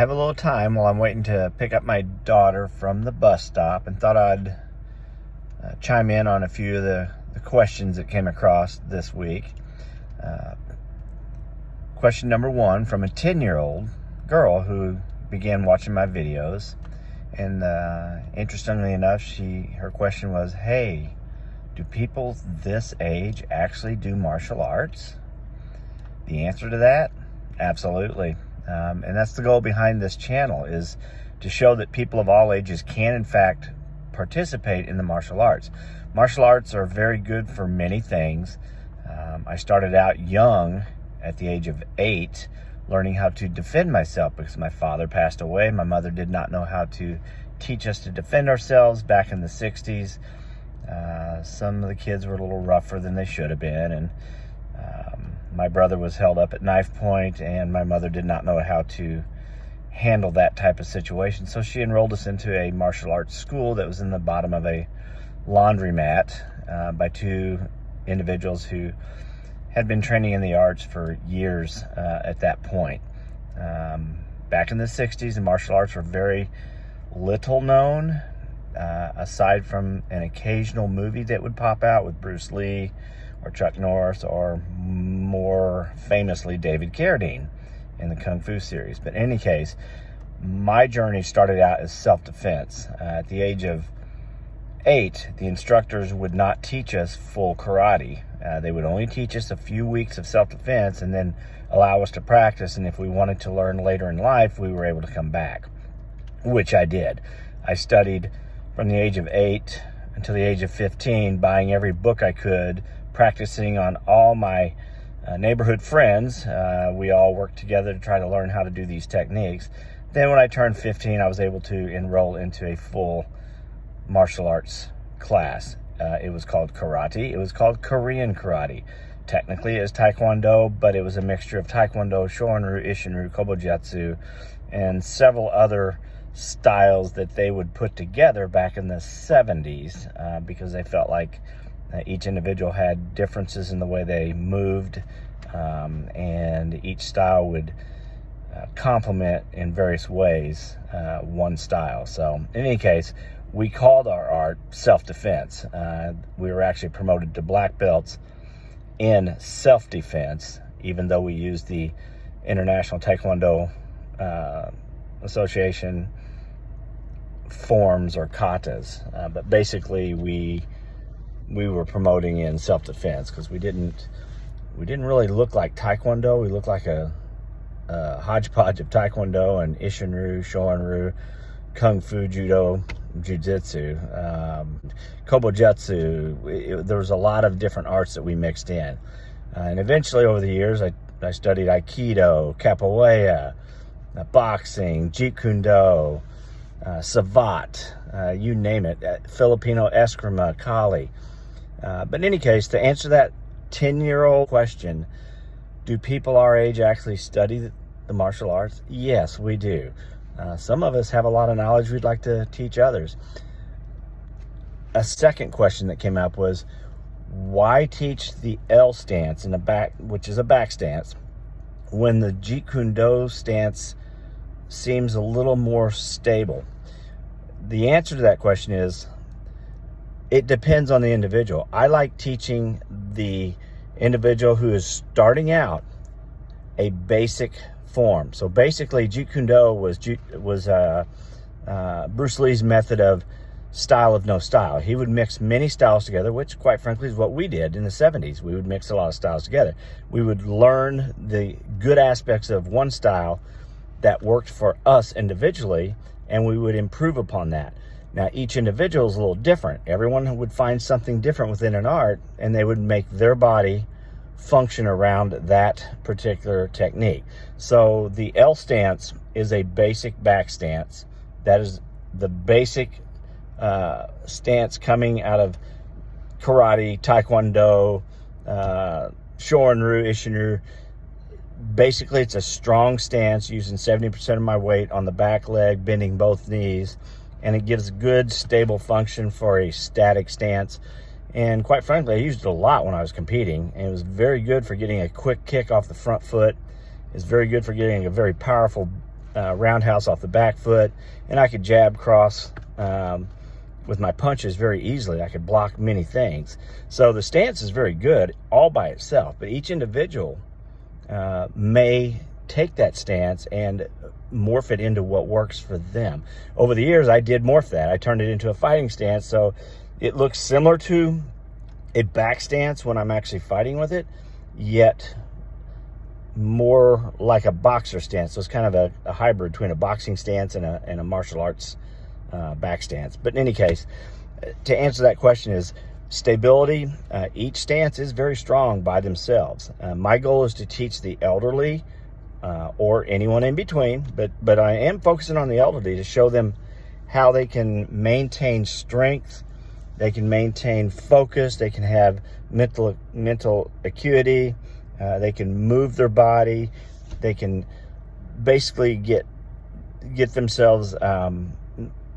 have a little time while I'm waiting to pick up my daughter from the bus stop, and thought I'd chime in on a few of the questions that came across this week. Question number one from a 10-year-old girl who began watching my videos, and interestingly enough, her question was, "Hey, do people this age actually do martial arts?" The answer to that, absolutely. And that's the goal behind this channel, is to show that people of all ages can in fact participate in the martial arts. Martial arts are very good for many things. I started out young, at the age of 8, learning how to defend myself because my father passed away. My mother did not know how to teach us to defend ourselves back in the 60s. Some of the kids were a little rougher than they should have been, and my brother was held up at knife point, and my mother did not know how to handle that type of situation. So she enrolled us into a martial arts school that was in the bottom of a laundromat by two individuals who had been training in the arts for years at that point. Back in the 60s, the martial arts were very little known, aside from an occasional movie that would pop out with Bruce Lee or Chuck Norris, or more famously David Carradine in the Kung Fu series. But in any case, my journey started out as self-defense. At the age of 8, the instructors would not teach us full karate. They would only teach us a few weeks of self-defense and then allow us to practice, and if we wanted to learn later in life, we were able to come back, which I did. I studied from the age of 8 until the age of 15, buying every book I could, practicing on all my neighborhood friends. We all worked together to try to learn how to do these techniques. Then when I turned 15, I was able to enroll into a full martial arts class. It was called karate. It was called Korean karate. Technically it was Taekwondo, but it was a mixture of Taekwondo, Shorin-ryu, Isshin-ryu, Kobojutsu, and several other styles that they would put together back in the 70s because they felt like each individual had differences in the way they moved, and each style would complement in various ways one style. So in any case, we called our art self-defense. We were actually promoted to black belts in self-defense, even though we used the International Taekwondo Association forms or katas. But basically we were promoting in self-defense because we didn't really look like Taekwondo. We looked like a hodgepodge of Taekwondo and Isshin-ryu, Shorin-ryu, Kung Fu, Judo, Jiu-Jitsu, Kobojutsu. There was a lot of different arts that we mixed in. And eventually over the years, I studied Aikido, Capoeira, boxing, Jeet Kune Do, Savate, you name it, Filipino Eskrima, Kali. But in any case, to answer that 10-year-old question, do people our age actually study the martial arts? Yes, we do. Some of us have a lot of knowledge we'd like to teach others. A second question that came up was, why teach the L stance in the back, which is a back stance, when the Jeet Kune Do stance seems a little more stable? The answer to that question is, it depends on the individual. I like teaching the individual who is starting out a basic form. So basically, Jeet Kune Do was Bruce Lee's method of style of no style. He would mix many styles together, which quite frankly is what we did in the 70s. We would mix a lot of styles together. We would learn the good aspects of one style that worked for us individually, and we would improve upon that. Now, each individual is a little different. Everyone would find something different within an art, and they would make their body function around that particular technique. So the L stance is a basic back stance. That is the basic stance coming out of karate, Taekwondo, Shorin-ryu, Isshin-ryu. Basically, it's a strong stance using 70% of my weight on the back leg, bending both knees, and it gives good, stable function for a static stance. And quite frankly, I used it a lot when I was competing, and it was very good for getting a quick kick off the front foot. It's very good for getting a very powerful roundhouse off the back foot, and I could jab cross with my punches very easily. I could block many things. So the stance is very good all by itself, but each individual may take that stance and morph it into what works for them. Over the years, I did morph that. I turned it into a fighting stance, so it looks similar to a back stance when I'm actually fighting with it, yet more like a boxer stance. So it's kind of a hybrid between a boxing stance and a martial arts back stance. But in any case, to answer that question is stability. Each stance is very strong by themselves. My goal is to teach the elderly or anyone in between, but I am focusing on the elderly to show them how they can maintain strength, they can maintain focus, they can have mental acuity, they can move their body, they can basically get themselves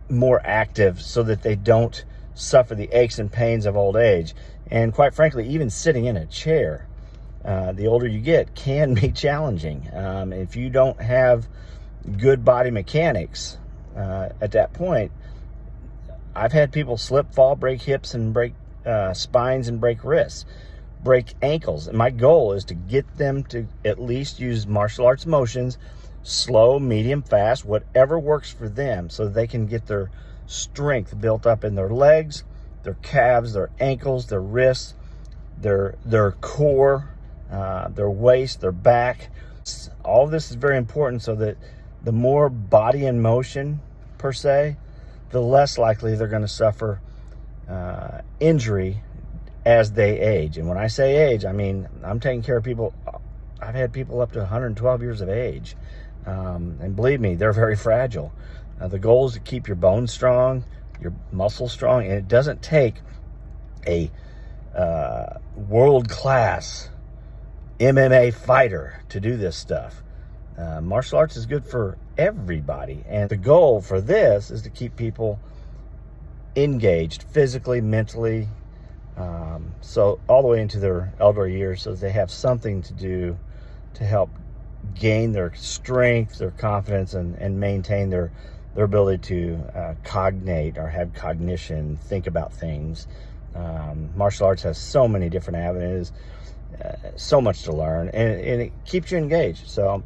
more active so that they don't suffer the aches and pains of old age. And quite frankly, even sitting in a chair, the older you get, can be challenging. If you don't have good body mechanics at that point, I've had people slip, fall, break hips and break spines and break wrists, break ankles. And my goal is to get them to at least use martial arts motions, slow, medium, fast, whatever works for them, so they can get their strength built up in their legs, their calves, their ankles, their wrists, their core, their waist, their back. All of this is very important, so that the more body in motion per se, the less likely they're going to suffer injury as they age. And when I say age, I mean I'm taking care of people. I've had people up to 112 years of age, and believe me, they're very fragile. The goal is to keep your bones strong, your muscles strong, and it doesn't take a world-class MMA fighter to do this stuff. Martial arts is good for everybody, and the goal for this is to keep people engaged physically, mentally, so all the way into their elder years, so that they have something to do to help gain their strength, their confidence, and maintain their ability to cognate or have cognition, think about things. Martial arts has so many different avenues, so much to learn, and it keeps you engaged. So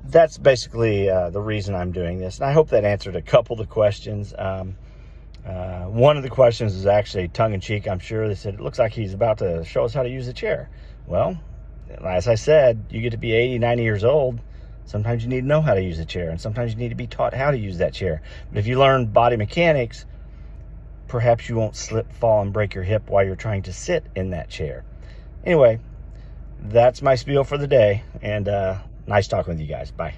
that's basically the reason I'm doing this. And I hope that answered a couple of the questions. One of the questions is actually tongue-in-cheek, I'm sure. They said, it looks like he's about to show us how to use a chair. Well, as I said, you get to be 80, 90 years old. Sometimes you need to know how to use a chair, and sometimes you need to be taught how to use that chair. But if you learn body mechanics, perhaps you won't slip, fall, and break your hip while you're trying to sit in that chair. Anyway, that's my spiel for the day, and nice talking with you guys. Bye.